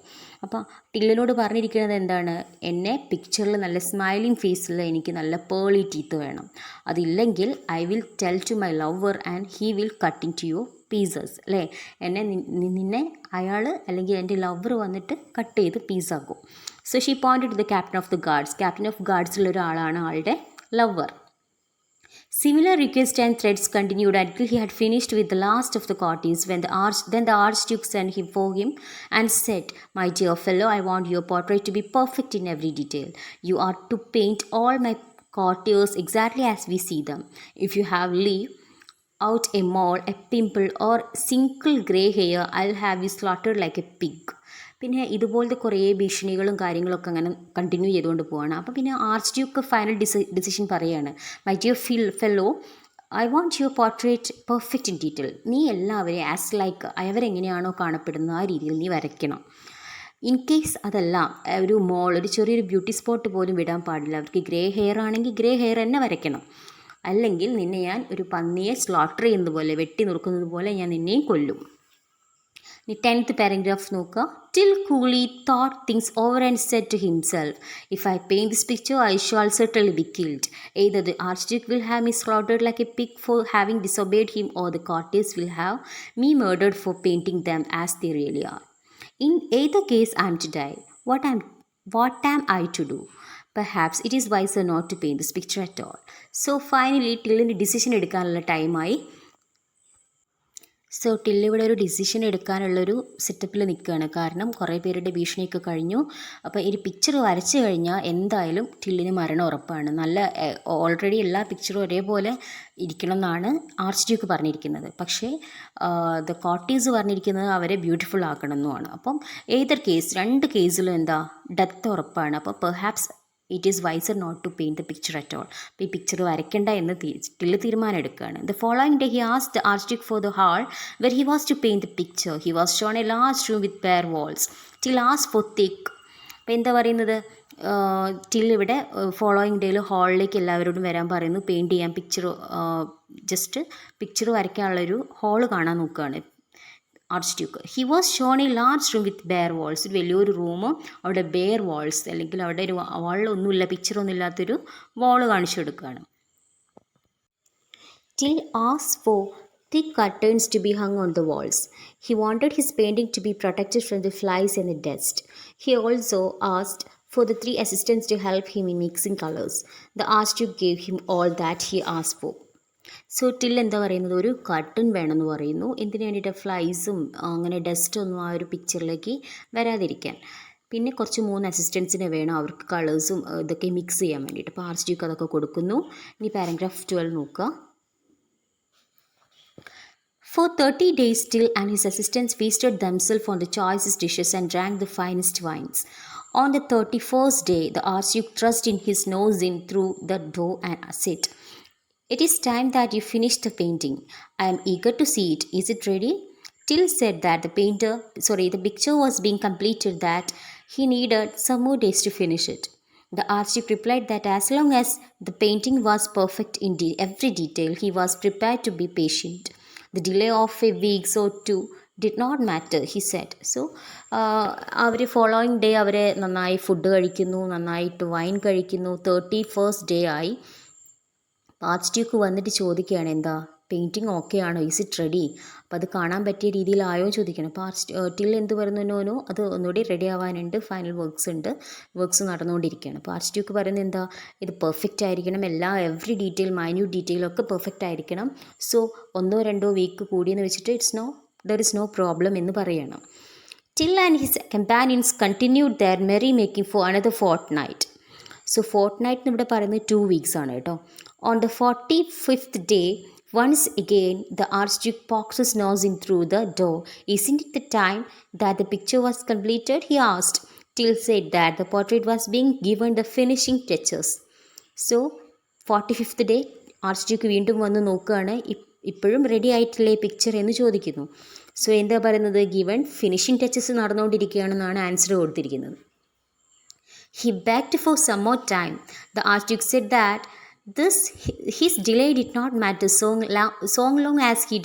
അപ്പോൾ ടില്ലിനോട് പറഞ്ഞിരിക്കുന്നത് എന്താണ്, എന്നെ പിക്ചറിൽ നല്ല സ്മൈലിംഗ് ഫേസിൽ എനിക്ക് നല്ല പേളി ടീത്ത് വേണം. അതില്ലെങ്കിൽ I will tell to my lover and he will cutting to you pieces, അല്ലേ, നിന്നെ അയാൾ അല്ലെങ്കിൽ എൻ്റെ ലവർ വന്നിട്ട് കട്ട് ചെയ്ത് പീസാക്കും. So she pointed to the captain of the guards. Captain of ഗാർഡ്സിലുള്ള ഒരാളാണ് ആളുടെ lover. Similar requests and threats continued until he had finished with the last of the courtiers. Then the Archduke sent him for him and said, "My dear fellow, I want your portrait to be perfect in every detail. You are to paint all my courtiers exactly as we see them. If you have leave out a mole, a pimple or single grey hair, I'll have you slaughtered like a pig." പിന്നെ ഇതുപോലത്തെ കുറേ ഭീഷണികളും കാര്യങ്ങളൊക്കെ അങ്ങനെ continue ചെയ്തുകൊണ്ട് പോവാണ്. അപ്പോൾ പിന്നെ arch Duke final decision പറയുകയാണ്, my dear fellow, I want your portrait perfect in detail. നീ എല്ലാവരെയും ആസ് ലൈക്ക് അവരെങ്ങനെയാണോ കാണപ്പെടുന്നത് ആ രീതിയിൽ നീ വരയ്ക്കണം. ഇൻ കേസ് അതല്ല, ഒരു ചെറിയൊരു ബ്യൂട്ടി സ്പോട്ട് പോലും വിടാൻ പാടില്ല. അവർക്ക് ഗ്രേ ഹെയർ ആണെങ്കിൽ ഗ്രേ ഹെയർ തന്നെ വരയ്ക്കണം. അല്ലെങ്കിൽ നിന്നെ ഞാൻ ഒരു പന്നിയെ സ്ലോട്ടർ ചെയ്യുന്നത് പോലെ, വെട്ടി നുറുക്കുന്നത് പോലെ ഞാൻ നിന്നെയും കൊല്ലും. 10th paragraph നോക്കുക. Till coolly thought things over and said to himself, if I paint this picture, I shall certainly be killed. Either the Archduke will have me slaughtered like a pig for having disobeyed him, or the courtiers will have me murdered for painting them as they really are. In either case, I am to die. What am I to do? Perhaps it is wiser not to paint this picture at all. So finally, Tillന്റെ decision എടുക്കാനുള്ള ടൈമായി. So till ഇവിടെ ഒരു decision എടുക്കാനുള്ളൊരു സെറ്റപ്പിൽ നിൽക്കുകയാണ്. കാരണം കുറേ പേരുടെ ഭീഷണിയൊക്കെ കഴിഞ്ഞു. അപ്പോൾ ഈ പിക്ചർ വരച്ച് കഴിഞ്ഞാൽ എന്തായാലും ടില്ലിന് മരണം ഉറപ്പാണ്. ഓൾറെഡി എല്ലാ പിക്ചറും ഒരേപോലെ ഇരിക്കണം എന്നാണ് ആർച്ച് ഡ്യൂക്ക് പറഞ്ഞിരിക്കുന്നത്. പക്ഷേ ദ കോർട്ടീസ് പറഞ്ഞിരിക്കുന്നത് അവരെ ബ്യൂട്ടിഫുൾ ആക്കണം എന്നുമാണ്. അപ്പം രണ്ട് കേസിലും എന്താ, ഡെത്ത് ഉറപ്പാണ്. അപ്പോൾ perhaps it is wiser not to paint the picture at all. അപ്പോൾ ഈ പിക്ചർ വരയ്ക്കേണ്ട എന്ന് ടില്ല് തീരുമാനം എടുക്കുകയാണ്. The following day he asked the archduke for the hall where he was to paint the picture. He was shown a large room with pair walls. Till asked for thick. അപ്പോൾ എന്താ പറയുന്നത്, till ഇവിടെ following ഡേയിൽ ഹാളിലേക്ക് എല്ലാവരോടും വരാൻ പറയുന്നു. Paint ചെയ്യാൻ പിക്ചർ വരയ്ക്കാനുള്ളൊരു ഹാള് കാണാൻ നോക്കുകയാണ് archduke. He was shown a large room with bare walls. ഒരു വലിയൊരു റൂമും അവിടെ ബെയർ വാൾസ്, അല്ലെങ്കിൽ അവിടെ ഒരു വാളിലൊന്നുമില്ല, പിക്ചറൊന്നും ഇല്ലാത്തൊരു വാള് കാണിച്ചു കൊടുക്കുകയാണ്. Till asked for thick curtains to be hung on the walls. He wanted his painting to be protected from the flies and the dust. He also asked for the 3 assistants to help him in mixing colors. The Archduke gave him all that he asked for. So till എന്താ പറയുന്നത്, ഒരു curtain വേണമെന്ന് പറയുന്നു. എന്തിനു വേണ്ടിയിട്ട്, ഫ്ലൈസും അങ്ങനെ ഡസ്റ്റൊന്നും ആ ഒരു പിക്ചറിലേക്ക് വരാതിരിക്കാൻ. പിന്നെ കുറച്ച് 3 അസിസ്റ്റൻസിനെ വേണം, അവർക്ക് കളേഴ്സും ഇതൊക്കെ മിക്സ് ചെയ്യാൻ വേണ്ടിയിട്ട്. അപ്പോൾ ആർച്ച് ഡ്യൂക്ക് അതൊക്കെ കൊടുക്കുന്നു. ഇനി പാരഗ്രാഫ് 12 നോക്കുക. For 30 days Till and his assistants feasted themselves on the choicest dishes and drank the finest wines. On the 31st day, the Archduke thrust in his nose in through the door and said, "It is time that you finish the painting. I am eager to see it. Is it ready?" Till said that the picture was being completed, that he needed some more days to finish it. The Archduke replied that as long as the painting was perfect in every detail, he was prepared to be patient. The delay of a week or 2 did not matter, he said. So, അവർ following day അവർ നന്നായി food കഴിക്കുന്നു, നന്നായിട്ട് wine കഴിക്കുന്നു. 31st day ആയി. Archduke വന്നിട്ട് ചോദിക്കുകയാണ്, എന്താ പെയിൻറ്റിങ് ഓക്കെ ആണോ, ഈസ് ഇറ്റ് റെഡി? അപ്പോൾ അത് കാണാൻ പറ്റിയ രീതിയിലായോ ചോദിക്കണം. അപ്പോൾ ടിൽ എന്ത് പറയുന്നു, അത് ഒന്നുകൂടി റെഡി ആവാനുണ്ട്, ഫൈനൽ വർക്ക്സ് നടന്നുകൊണ്ടിരിക്കുകയാണ്. അപ്പോൾ ആർച്ച്ഡ്യൂക്ക് പറയുന്നത് എന്താ, ഇത് പെർഫെക്റ്റ് ആയിരിക്കണം, എവറി ഡീറ്റെയിൽ, മൈന്യൂട്ട് ഡീറ്റെയിലൊക്കെ പെർഫെക്റ്റ് ആയിരിക്കണം. സോ 1-2 വീക്ക് കൂടിയെന്ന് വെച്ചിട്ട് there is no problem എന്ന് പറയണം. Till and his companions continued their merrymaking for another fortnight. So fort night ഇവിടെ പറയുന്നത് 2 വീക്സ് ആണ് കേട്ടോ. On the 45th day, once again the Archduke poked his nose in through the door. Isn't it the time that the picture was completed? He asked. Till said that the portrait was being given the finishing touches. So 45th day arch വീണ്ടും വന്ന് നോക്കുകയാണ്, ഇപ്പോഴും ready ആയിട്ടില്ലേ picture എന്ന് ചോദിക്കുന്നു. So എന്താ പറയുന്നത്, given finishing touches നടന്നുകൊണ്ടിരിക്കുകയാണെന്നാണ് answer കൊടുത്തിരിക്കുന്നത്. He begged for some more time. The Archduke said that his delay did not matter so long as he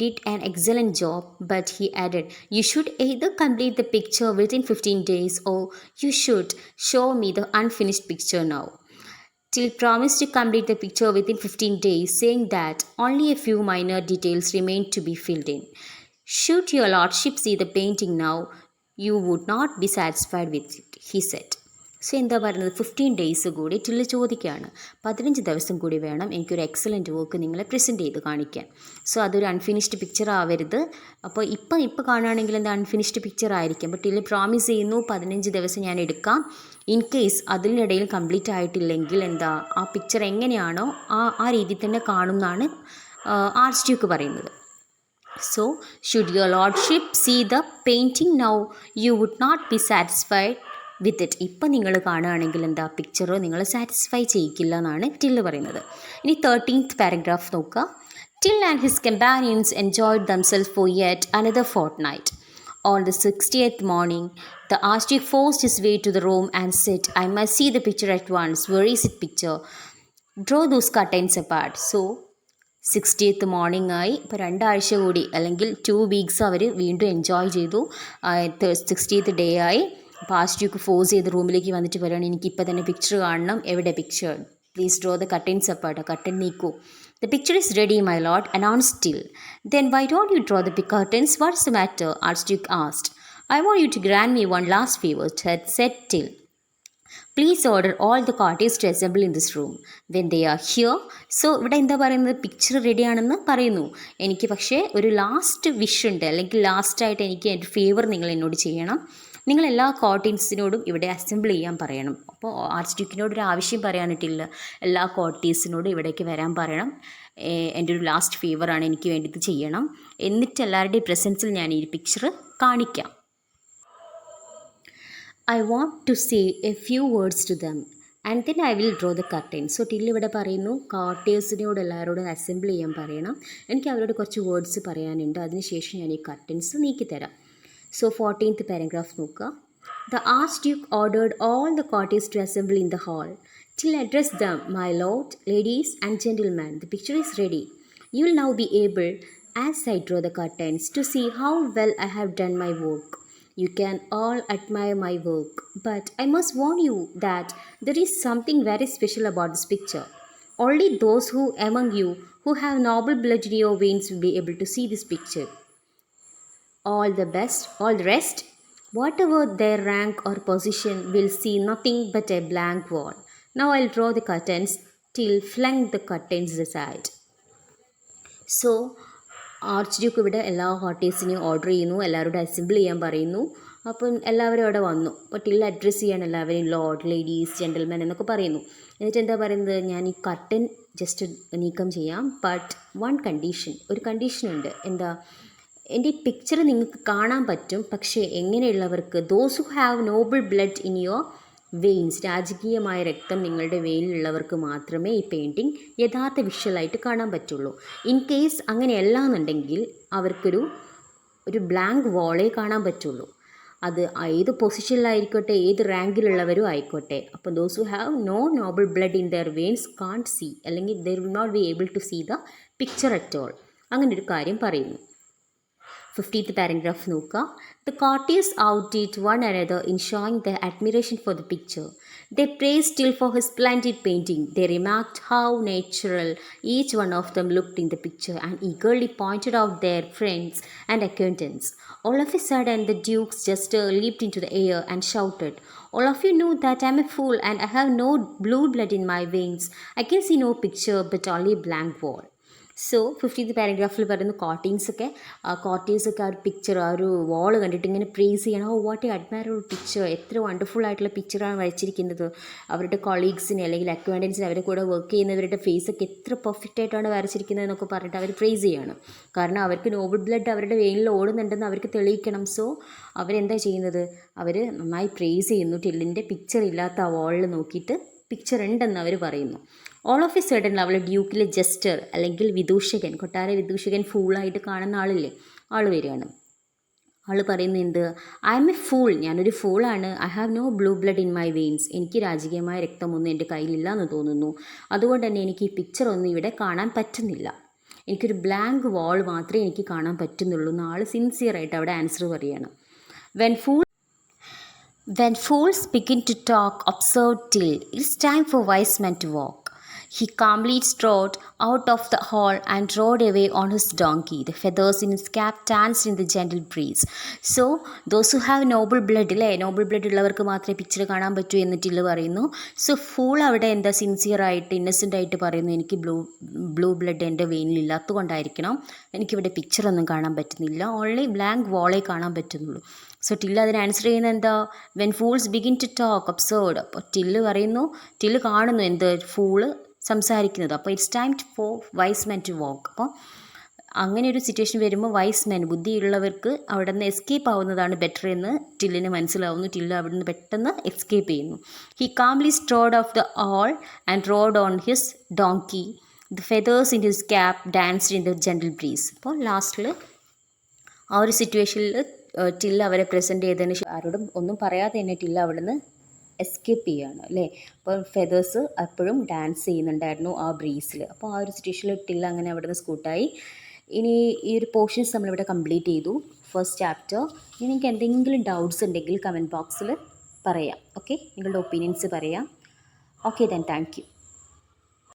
did an excellent job, but he added, you should either complete the picture within 15 days or you should show me the unfinished picture now. Till promised to complete the picture within 15 days, saying that only a few minor details remained to be filled in. Should your lordship see the painting now, you would not be satisfied with it, he said. So എന്താ പറയുന്നത്, 15 days കൂടി till ചോദിക്കുകയാണ്, 15 ദിവസം കൂടി വേണം എനിക്കൊരു excellent work നിങ്ങളെ present ചെയ്ത് കാണിക്കാൻ. സോ അതൊരു അൺഫിനിഷ്ഡ് പിക്ചർ ആവരുത്. അപ്പോൾ ഇപ്പോൾ കാണുകയാണെങ്കിൽ എന്താ അൺഫിനിഷ്ഡ് പിക്ചർ ആയിരിക്കും. അപ്പോൾ ടില്ല് പ്രോമിസ് ചെയ്യുന്നു 15 ദിവസം ഞാൻ എടുക്കാം. ഇൻ കേസ് അതിനിടയിൽ കംപ്ലീറ്റ് ആയിട്ടില്ലെങ്കിൽ എന്താ ആ പിക്ചർ എങ്ങനെയാണോ ആ രീതിയിൽ തന്നെ കാണും എന്നാണ് ആർച്ച് ഡ്യൂക്ക് പറയുന്നത്. So should your lordship see the painting now, you would not be satisfied with it. ഇപ്പം നിങ്ങൾ കാണുകയാണെങ്കിൽ എന്താ പിക്ചർ നിങ്ങളെ സാറ്റിസ്ഫൈ ചെയ്യിക്കില്ല എന്നാണ് ടില്ല് പറയുന്നത്. ഇനി 13th പാരഗ്രാഫ് നോക്കുക. Till and his companions enjoyed themselves for yet another fortnight. On the 60th morning, the Archduke forced his way to the room and said, I must see the picture at once. Where is it picture? Draw those curtains apart. So 60th morning ആയി. ഇപ്പോൾ 2 ആഴ്ച കൂടി അല്ലെങ്കിൽ 2 weeks അവർ വീണ്ടും enjoy ചെയ്തു. 60th day ആയി. അപ്പോൾ archduke force ചെയ്ത് റൂമിലേക്ക് വന്നിട്ട് പറയുകയാണ്, എനിക്കിപ്പോൾ തന്നെ പിക്ചർ കാണണം. എവിടെ picture? Please draw the curtains apart. Curtain നീക്കൂ. The picture is ready, my lord, announced Till. Then why don't you draw the curtains? What's the matter? Archduke asked. I want you to grant me one last favor, said Till. Please order all the courtiers to assemble in this room when they are here. So ഇവിടെ എന്താ പറയുന്നത്, picture റെഡിയാണെന്ന് പറയുന്നു. എനിക്ക് പക്ഷേ ഒരു last wish ഉണ്ട്, അല്ലെങ്കിൽ ലാസ്റ്റായിട്ട് എനിക്ക് ഒരു ഫേവർ നിങ്ങൾ എന്നോട് ചെയ്യണം. നിങ്ങൾ എല്ലാ കോർട്ടീസിനോടും ഇവിടെ അസംബിൾ ചെയ്യാൻ പറയണം. അപ്പോൾ ആർച്ച് ഡ്യൂക്കിനോടൊരു ആവശ്യം പറയാനിട്ടില്ല, എല്ലാ കോർട്ടീസിനോടും ഇവിടേക്ക് വരാൻ പറയണം. എൻ്റെ ഒരു ലാസ്റ്റ് ഫേവറാണ്, എനിക്ക് വേണ്ടി ഇത് ചെയ്യണം. എന്നിട്ട് എല്ലാവരുടെയും പ്രസൻസിൽ ഞാൻ ഈ പിക്ചർ കാണിക്കാം. I want to say a few words to them and then I will draw the curtain. So till ഇവിടെ പറയുന്നു കോർട്ടേഴ്സിനോട് എല്ലാവരോടും അസംബിൾ ചെയ്യാൻ പറയണം, എനിക്ക് അവരോട് കുറച്ച് വേർഡ്സ് പറയാനുണ്ട്, അതിനുശേഷം ഞാൻ ഈ കർട്ടൻസ് നീക്കിത്തരാം. സോ 14th പാരഗ്രാഫ് നോക്കുക. The Archduke ordered all the courtiers to assemble in the hall. Till addressed them, my lord, ladies and gentlemen, the picture is ready. You will now be able, as I draw the curtains, to see how well I have done my work. You can all admire my work, but I must warn you that there is something very special about this picture. Only those among you who have noble blood in your veins will be able to see this picture. All the rest, whatever their rank or position, will see nothing but a blank wall. Now I'll draw the curtains. Till flung the curtains aside. So arch Duke ഇവിടെ എല്ലാ കോർട്ടേഴ്സിനെയും order ചെയ്യുന്നു, എല്ലാവരോടും assemble ചെയ്യാൻ പറയുന്നു. അപ്പം എല്ലാവരും അവിടെ വന്നു. അപ്പോൾ ടിൽ അഡ്രസ്സ് ചെയ്യാൻ എല്ലാവരെയും ലോർഡ്, ലേഡീസ്, ജെൻറ്റിൽമെൻ എന്നൊക്കെ പറയുന്നു. എന്നിട്ട് എന്താ പറയുന്നത്, ഞാൻ ഈ കർട്ടൻ ജസ്റ്റ് നീക്കം ചെയ്യാം, ബട്ട് വൺ കണ്ടീഷൻ, ഒരു കണ്ടീഷനുണ്ട്. എന്താ, എൻ്റെ ഈ പിക്ചർ നിങ്ങൾക്ക് കാണാൻ പറ്റും, പക്ഷേ എങ്ങനെയുള്ളവർക്ക്, those who have noble blood in your veins, രാജകീയമായ രക്തം നിങ്ങളുടെ വെയിലുള്ളവർക്ക് മാത്രമേ ഈ പെയിൻറ്റിങ് യഥാർത്ഥ വിഷ്വലായിട്ട് കാണാൻ പറ്റുള്ളൂ. ഇൻ കേസ് അങ്ങനെയല്ല എന്നുണ്ടെങ്കിൽ അവർക്കൊരു ബ്ലാങ്ക് വാളേ കാണാൻ പറ്റുള്ളൂ. അത് ഏത് പൊസിഷനിലായിരിക്കട്ടെ, ഏത് റാങ്കിലുള്ളവരും ആയിക്കോട്ടെ. അപ്പോൾ those who have no noble blood in their veins can't see, അല്ലെങ്കിൽ they will not be able to see the picture at all. അങ്ങനൊരു കാര്യം പറയുന്നു. 50th paragraph നോക്കുക. The courtiers outdid one another in showing their admiration for the picture. They praised Till for his splendid painting. They remarked how natural each one of them looked in the picture and eagerly pointed out their friends and acquaintances. All of a sudden, the Duke's jester leaped into the air and shouted, all of you know that I am a fool and I have no blue blood in my veins. I can see no picture but only a blank wall. So 15th പാരഗ്രാഫിൽ പറയുന്നു കോട്ടീൻസൊക്കെ ആ ഒരു picture, ആ ഒരു വാൾ കണ്ടിട്ട് ഇങ്ങനെ praise ചെയ്യണം. Oh what a admirable picture, എത്ര wonderful ആയിട്ടുള്ള പിക്ചറാണ് വരച്ചിരിക്കുന്നത്. അവരുടെ കൊളീഗ്സിനെ അല്ലെങ്കിൽ അക്വാൻറ്റൻസിനെ അവരുടെ കൂടെ വർക്ക് ചെയ്യുന്നവരുടെ ഫേസൊക്കെ എത്ര പെർഫെക്റ്റ് ആയിട്ടാണ് വരച്ചിരിക്കുന്നത് എന്നൊക്കെ പറഞ്ഞിട്ട് അവർ പ്രേസ് ചെയ്യാണ്. കാരണം അവർക്ക് നോബിൾ ബ്ലഡ് അവരുടെ വെയിനിൽ ഓടുന്നുണ്ടെന്ന് അവർക്ക് തെളിയിക്കണം. സോ അവരെന്താ ചെയ്യുന്നത്, അവർ നന്നായി പ്രേസ് ചെയ്യുന്നു. ടില്ലിൻ്റെ പിക്ചർ ഇല്ലാത്ത ആ വാളിൽ നോക്കിയിട്ട് പിക്ചർ ഉണ്ടെന്ന് അവർ പറയുന്നു. ഓൾ ഓഫ് എ സഡൻ അവൾ ഡ്യൂക്കിലെ ജസ്റ്റർ അല്ലെങ്കിൽ വിദൂഷകൻ, കൊട്ടാര വിദൂഷകൻ ഫൂളായിട്ട് കാണുന്ന ആളില്ലേ, ആൾ വരികയാണ്. ആൾ പറയുന്നത് എന്ത്, ഐ എം എ ഫൂൾ, ഞാനൊരു ഫൂളാണ്. I have no blue blood in my veins, എനിക്ക് രാജകീയമായ രക്തമൊന്നും എൻ്റെ കയ്യിലില്ല എന്ന് തോന്നുന്നു. അതുകൊണ്ട് തന്നെ എനിക്ക് ഈ പിക്ചർ ഒന്നും ഇവിടെ കാണാൻ പറ്റുന്നില്ല. എനിക്കൊരു ബ്ലാങ്ക് വാൾ മാത്രമേ എനിക്ക് കാണാൻ പറ്റുന്നുള്ളൂ എന്ന് ആൾ സിൻസിയറായിട്ട് അവിടെ ആൻസർ പറയുകയാണ്. When fools begin to talk absurd till it's time for wise men to walk. He calmly strode out of the hall and rode away on his donkey. The feathers in his cap danced in the gentle breeze. So, those who have noble blood, Noble blood ഉള്ളവർക്ക് മാത്രമേ picture കാണാൻ പറ്റൂ എന്നിട്ടില്ല പറയുന്നു. So fool അവിടെ എന്താ സിൻസിയറായിട്ട് innocent ആയിട്ട് പറയുന്നു, എനിക്ക് ബ്ലൂ ബ്ലഡ് എൻ്റെ വെയിനിൽ ഇല്ലാത്തതുകൊണ്ടായിരിക്കണം എനിക്കിവിടെ പിക്ചറൊന്നും കാണാൻ പറ്റുന്നില്ല, ഓൺലി ബ്ലാങ്ക് വാളേ കാണാൻ പറ്റുന്നുള്ളൂ. സോ ടില്ല് അതിന് ആൻസർ ചെയ്യുന്നത് എന്താ, when fools begin to talk absurd. അപ്പോൾ ടില്ല് കാണുന്നു എന്ത്, ഫൂള് സംസാരിക്കുന്നത്. അപ്പോൾ it's time for wise men to walk. അപ്പോൾ അങ്ങനെ ഒരു സിറ്റുവേഷൻ വരുമ്പോൾ വൈസ് മെൻ, ബുദ്ധിയുള്ളവർക്ക് അവിടെ നിന്ന് എസ്കേപ്പ് ആവുന്നതാണ് ബെറ്റർ എന്ന് ടില്ലിന് മനസ്സിലാവുന്നു. ടില്ല് അവിടെ നിന്ന് പെട്ടെന്ന് എസ്കേപ്പ് ചെയ്യുന്നു. He calmly strode off the hall and rode on his donkey. The feathers in his cap danced in the gentle breeze. അപ്പോൾ ലാസ്റ്റിൽ ആ ഒരു സിറ്റുവേഷനിൽ ടില്ല് അവരെ പ്രസൻറ്റ് ചെയ്തതിന് ആരോടും ഒന്നും പറയാതെ തന്നെ ടില്ല് അവിടെ നിന്ന് എസ്കേപ്പ് ചെയ്യുകയാണ് അല്ലേ. അപ്പോൾ ഫെദേഴ്സ് എപ്പോഴും ഡാൻസ് ചെയ്യുന്നുണ്ടായിരുന്നു ആ ബ്രീസിൽ. അപ്പോൾ ആ ഒരു സിറ്റുവേഷനിൽ ടില്ല് അങ്ങനെ അവിടെ നിന്ന് സ്കൂട്ടായി. ഇനി ഈ ഒരു പോർഷൻസ് നമ്മളിവിടെ കംപ്ലീറ്റ് ചെയ്തു, ഫസ്റ്റ് ചാപ്റ്റർ. ഇനി നിങ്ങൾക്ക് എന്തെങ്കിലും ഡൗട്ട്സ് ഉണ്ടെങ്കിൽ കമൻറ്റ് ബോക്സിൽ പറയാം. ഓക്കെ, നിങ്ങളുടെ ഒപ്പീനിയൻസ് പറയാം. Okay then, thank you.